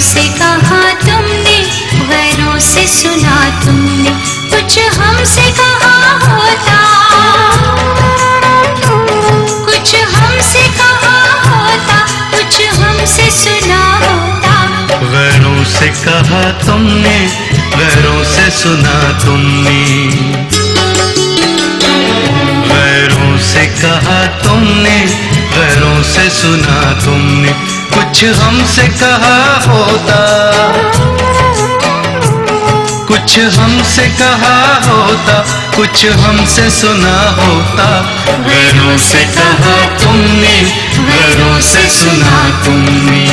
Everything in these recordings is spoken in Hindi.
से कहा तुमने, गैरों से सुना तुमने, कुछ हमसे कहा होता, कुछ हमसे कहा होता, कुछ हमसे सुना होता। गैरों से कहा तुमने, गैरों से सुना तुमने, गैरों से कहा तुमने, गैरों से सुना तुमने, कुछ हमसे कहा होता, कुछ हमसे कहा होता, कुछ हमसे सुना होता। गैरों से कहा तुमने, गैरों से सुना तुमने।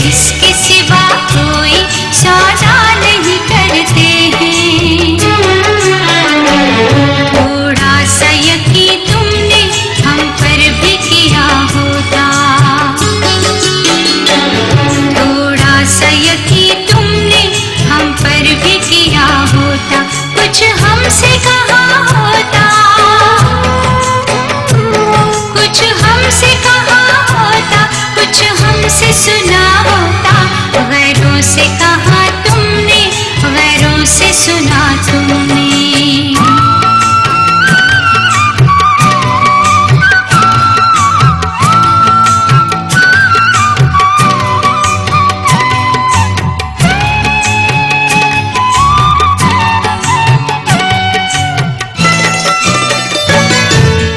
इसके सिवा कोई सौदा नहीं करते हैं। थोड़ा सा यकीन तुमने हम पर भी किया होता, थोड़ा सा यकीन तुमने हम पर भी किया होता, कुछ हमसे कहा होता, कुछ हमसे कहा होता, कुछ हमसे सुना होता। गैरों से कहा तुमने, गैरों से सुना तुमने।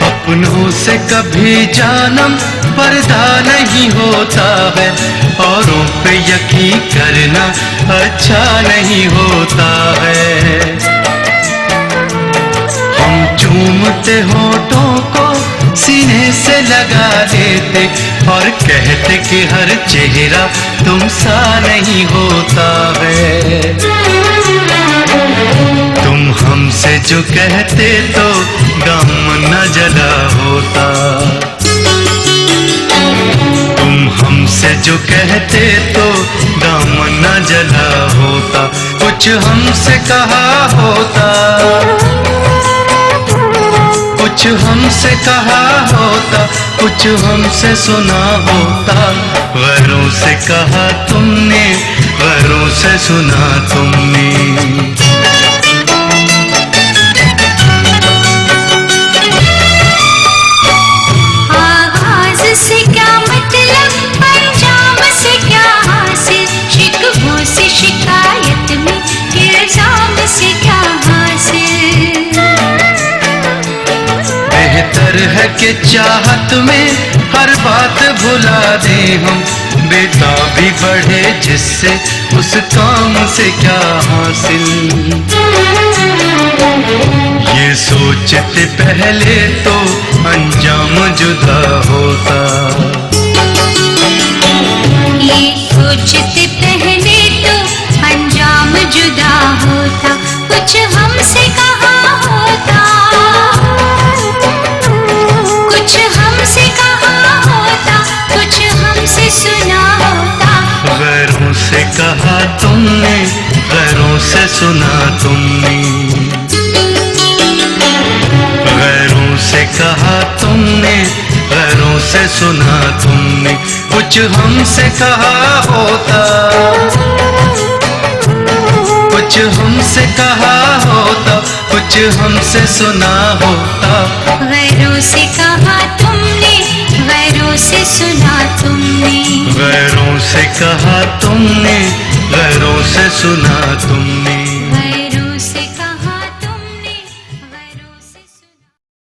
अपनों से कभी जानम पर्दा नहीं होता है, औरों पे यकीन करना अच्छा नहीं होता है। हम चूमते होठों को सीने से लगा देते और कहते कि हर चेहरा तुम सा नहीं होता है। तुम हमसे जो कहते तो गम न जला होता, तुम हमसे जो कहते तो गम न जला होता, कुछ हमसे कहा होता, कुछ हमसे कहा होता, कुछ हमसे सुना होता। गैरों से कहा तुमने, गैरों से सुना तुमने। से क्या मतलब, अंजाम से क्या हासिल, शिकवों से शिकायत में इल्जाम से क्या हासिल। बेहतर है कि चाहत में हर बात भुला दे हम, बेताबी बढ़े जिससे उस काम से क्या हासिल। ये सोचते पहले तो अंजाम जुदा होता, ये सोचते पहले तो अंजाम जुदा होता, कुछ हमसे कहा होता, कुछ हमसे कहा होता, कुछ हमसे सुना होता। गैरों से कहा तुमने, गैरों से सुना तुमने, गैरों से कहा तुमने, गैरों से सुना तुमने, कुछ हमसे कहा होता, कुछ हमसे कहा होता, कुछ हमसे सुना होता। गैरों से कहा तुमने, गैरों से सुना तुमने, गैरों से कहा तुमने, गैरों से सुना तुमने।